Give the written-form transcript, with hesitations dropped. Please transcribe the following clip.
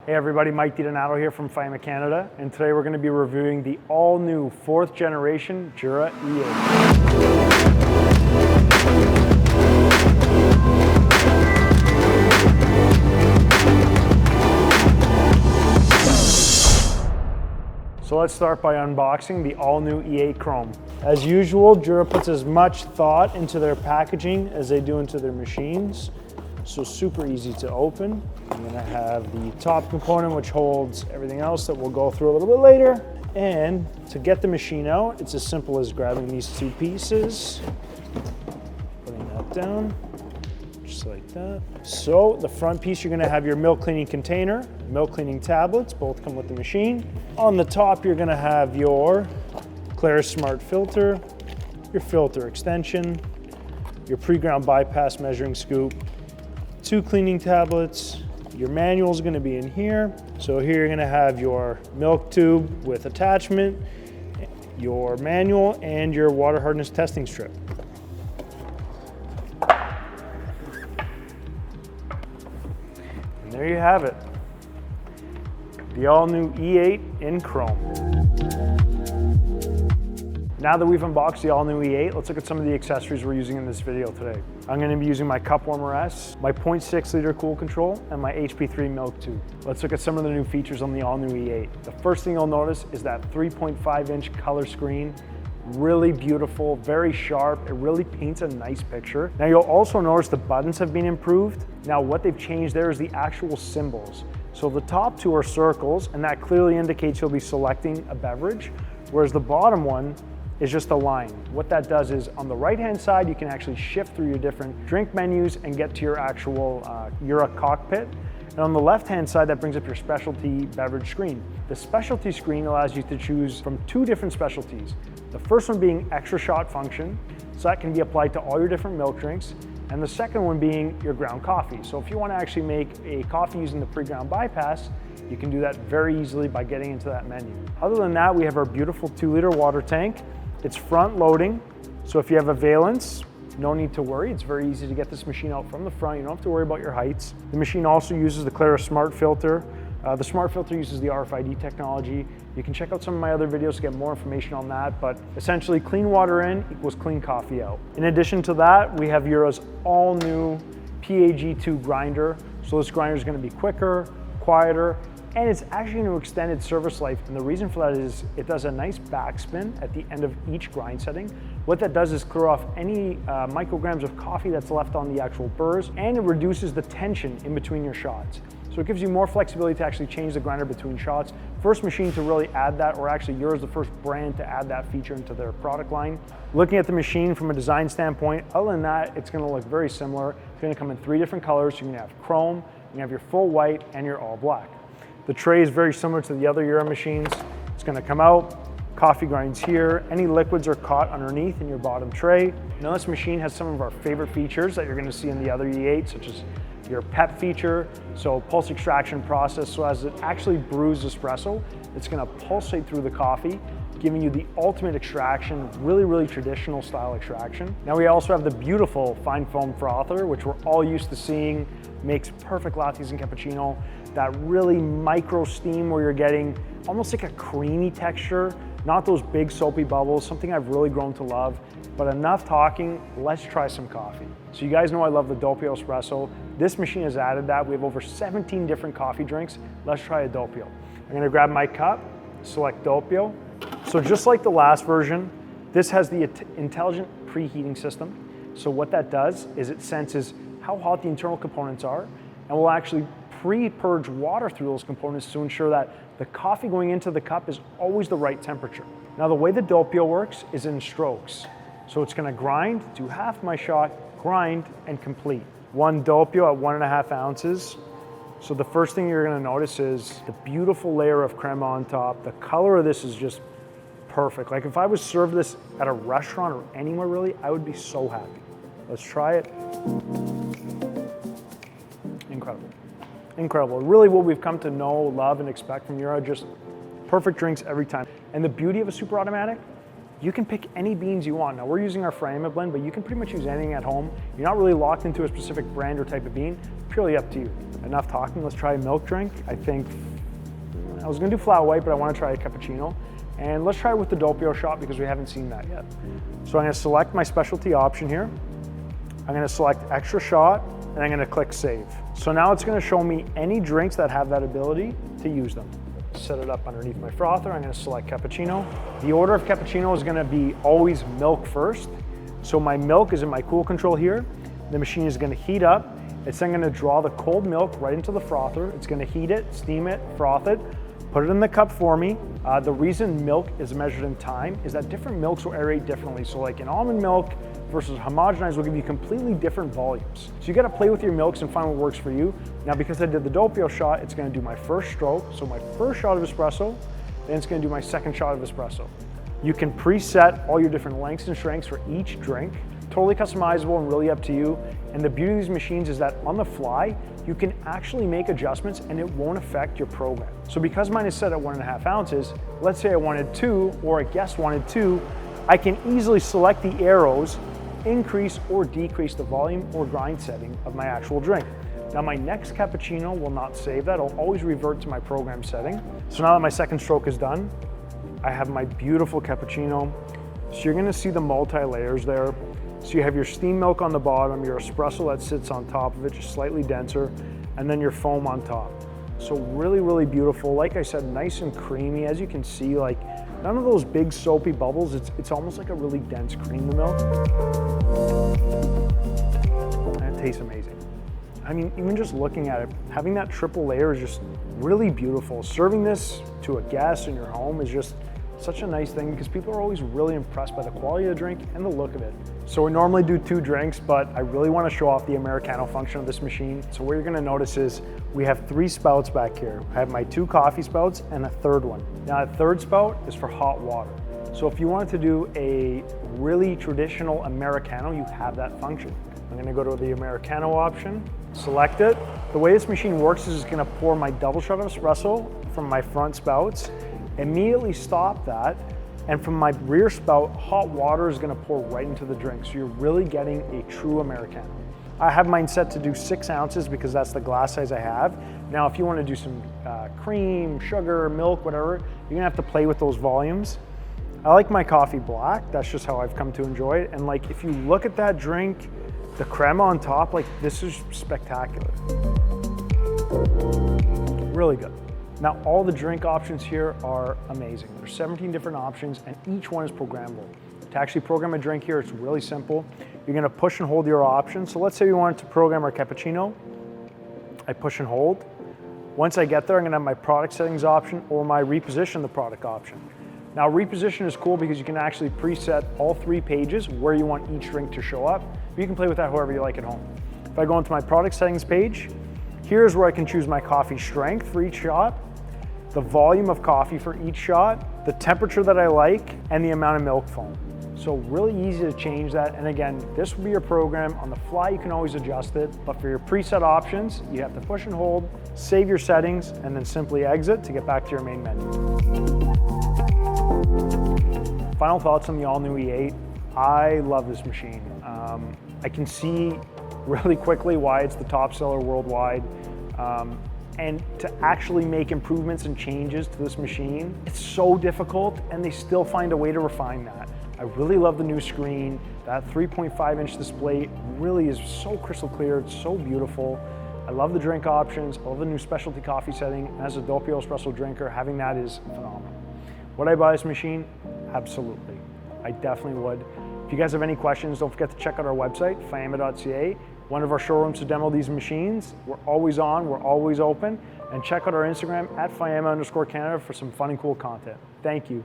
Hey everybody, Mike DiDonato here from Faema, Canada, and today we're going to be reviewing the all-new 4th generation Jura E8. So let's start by unboxing the all-new E8 Chrome. As usual, Jura puts as much thought into their packaging as they do into their machines. So super easy to open. I'm gonna have the top component, which holds everything else that we'll go through a little bit later. And to get the machine out, it's as simple as grabbing these two pieces, putting that down, just like that. So the front piece, you're gonna have your milk cleaning container, milk cleaning tablets, both come with the machine. On the top, you're gonna have your Clara Smart filter, your filter extension, your pre-ground bypass measuring scoop, 2 cleaning tablets. Your manual is going to be in here. So here you're going to have your milk tube with attachment, your manual, and your water hardness testing strip. And there you have it. The all-new E8 in Chrome. Now that we've unboxed the all-new E8, let's look at some of the accessories we're using in this video today. I'm going to be using my cup warmer S, my 0.6 liter cool control, and my HP3 milk tube. Let's look at some of the new features on the all-new E8. The first thing you'll notice is that 3.5-inch color screen. Really beautiful, very sharp. It really paints a nice picture. Now you'll also notice the buttons have been improved. Now what they've changed there is the actual symbols. So the top 2 are circles, and that clearly indicates you'll be selecting a beverage, whereas the bottom one is just a line. What that does is on the right-hand side, you can actually shift through your different drink menus and get to your actual Jura cockpit. And on the left-hand side, that brings up your specialty beverage screen. The specialty screen allows you to choose from 2 different specialties. The first one being extra shot function, so that can be applied to all your different milk drinks. And the second one being your ground coffee. So if you want to actually make a coffee using the pre-ground bypass, you can do that very easily by getting into that menu. Other than that, we have our beautiful 2-liter water tank. It's front loading, so if you have a valence, no need to worry. It's very easy to get this machine out from the front. You don't have to worry about your heights. The machine also uses the Clara Smart filter. The Smart filter uses the RFID technology. You can check out some of my other videos to get more information on that, but essentially clean water in equals clean coffee out. In addition to that, we have Jura's all new PAG2 grinder. So this grinder is going to be quicker, quieter, and it's actually going to extend its service life. And the reason for that is it does a nice backspin at the end of each grind setting. What that does is clear off any micrograms of coffee that's left on the actual burrs, and it reduces the tension in between your shots. So it gives you more flexibility to actually change the grinder between shots. First machine to really add that, or actually Jura's the first brand to add that feature into their product line. Looking at the machine from a design standpoint, other than that, it's going to look very similar. It's going to come in 3 different colors. You're going to have chrome, you're going to have your full white, and your all black. The tray is very similar to the other Jura machines. It's going to come out, coffee grinds here, any liquids are caught underneath in your bottom tray. Now this machine has some of our favorite features that you're going to see in the other E8, such as your PEP feature, so pulse extraction process. So as it actually brews espresso, it's going to pulsate through the coffee, giving you the ultimate extraction, really traditional style extraction. Now we also have the beautiful fine foam frother, which we're all used to seeing, makes perfect lattes and cappuccino. That really micro steam where you're getting almost like a creamy texture, not those big soapy bubbles, something I've really grown to love. But enough talking, let's try some coffee. So you guys know I love the Doppio espresso. This machine has added that. We have over 17 different coffee drinks. Let's try a Doppio. I'm gonna grab my cup, select Doppio. So just like the last version, this has the intelligent preheating system. So what that does is it senses how hot the internal components are, and will actually pre-purge water through those components to ensure that the coffee going into the cup is always the right temperature. Now the way the Doppio works is in strokes. So it's gonna grind, do half my shot, grind, and complete. 1 Doppio at 1.5 ounces. So the first thing you're gonna notice is the beautiful layer of crema on top. The color of this is just perfect. Like if I was served this at a restaurant or anywhere really, I would be so happy. Let's try it. Incredible. Incredible. Really what we've come to know, love, and expect from Jura, just perfect drinks every time. And the beauty of a super automatic, you can pick any beans you want. Now we're using our Faema blend, but you can pretty much use anything at home. You're not really locked into a specific brand or type of bean, purely up to you. enough talking, let's try a milk drink. I think, I was gonna do flat white, but I wanna try a cappuccino. And let's try it with the doppio shot because we haven't seen that yet. So I'm gonna select my specialty option here. I'm gonna select extra shot, and I'm gonna click save. So now it's gonna show me any drinks that have that ability to use them. Set it up underneath my frother. I'm gonna select cappuccino. The order of cappuccino is gonna be always milk first. So my milk is in my cool control here. The machine is gonna heat up. It's then gonna draw the cold milk right into the frother. It's gonna heat it, steam it, froth it, put it in the cup for me. The reason milk is measured in time is that different milks will aerate differently. So like an almond milk versus homogenized will give you completely different volumes. So you gotta play with your milks and find what works for you. Now because I did the doppio shot, it's gonna do my first stroke. So my first shot of espresso, then it's gonna do my second shot of espresso. You can preset all your different lengths and strengths for each drink. Totally customizable and really up to you. And the beauty of these machines is that on the fly, you can actually make adjustments and it won't affect your program. So because mine is set at 1.5 ounces, let's say I wanted 2 or a guest wanted 2, I can easily select the arrows, increase or decrease the volume or grind setting of my actual drink. Now my next cappuccino will not save that, I'll always revert to my program setting. So now that my second stroke is done, I have my beautiful cappuccino. So you're gonna see the multi-layers there. So you have your steam milk on the bottom, your espresso that sits on top of it, just slightly denser, and then your foam on top. So really, really beautiful. Like I said, nice and creamy. As you can see, like none of those big soapy bubbles. It's almost like a really dense cream of milk. And it tastes amazing. I mean, even just looking at it, having that triple layer is just really beautiful. Serving this to a guest in your home is just such a nice thing because people are always really impressed by the quality of the drink and the look of it. So we normally do 2 drinks, but I really want to show off the Americano function of this machine. So what you're going to notice is we have 3 spouts back here. I have my 2 coffee spouts and a third one. Now that third spout is for hot water. So if you wanted to do a really traditional Americano, you have that function. I'm going to go to the Americano option, select it. The way this machine works is it's going to pour my double shot of espresso from my front spouts, immediately stop that, and from my rear spout, hot water is gonna pour right into the drink. So you're really getting a true Americano. I have mine set to do 6 ounces because that's the glass size I have. Now, if you wanna do some cream, sugar, milk, whatever, you're gonna have to play with those volumes. I like my coffee black. That's just how I've come to enjoy it. And like, if you look at that drink, the crema on top, like this is spectacular. Really good. Now, all the drink options here are amazing. There's 17 different options and each one is programmable. To actually program a drink here, it's really simple. You're gonna push and hold your options. So let's say we wanted to program our cappuccino. I push and hold. Once I get there, I'm gonna have my product settings option or my reposition the product option. Now, reposition is cool because you can actually preset all 3 pages where you want each drink to show up. You can play with that however you like at home. If I go into my product settings page, here's where I can choose my coffee strength for each shot, the volume of coffee for each shot, the temperature that I like, and the amount of milk foam. So really easy to change that. And again, this will be your program. On the fly, you can always adjust it, but for your preset options, you have to push and hold, save your settings, and then simply exit to get back to your main menu. Final thoughts on the all-new E8. I love this machine. I can see really quickly why it's the top seller worldwide. And to actually make improvements and changes to this machine, it's so difficult and they still find a way to refine that. I really love the new screen. That 3.5-inch display really is so crystal clear, it's so beautiful. I love the drink options, I love the new specialty coffee setting. And as a doppio espresso drinker, having that is phenomenal. Would I buy this machine? Absolutely, I definitely would. If you guys have any questions, don't forget to check out our website, Faema.ca. One of our showrooms to demo these machines. We're always on, we're always open. And check out our Instagram at Faema_Canada for some fun and cool content. Thank you.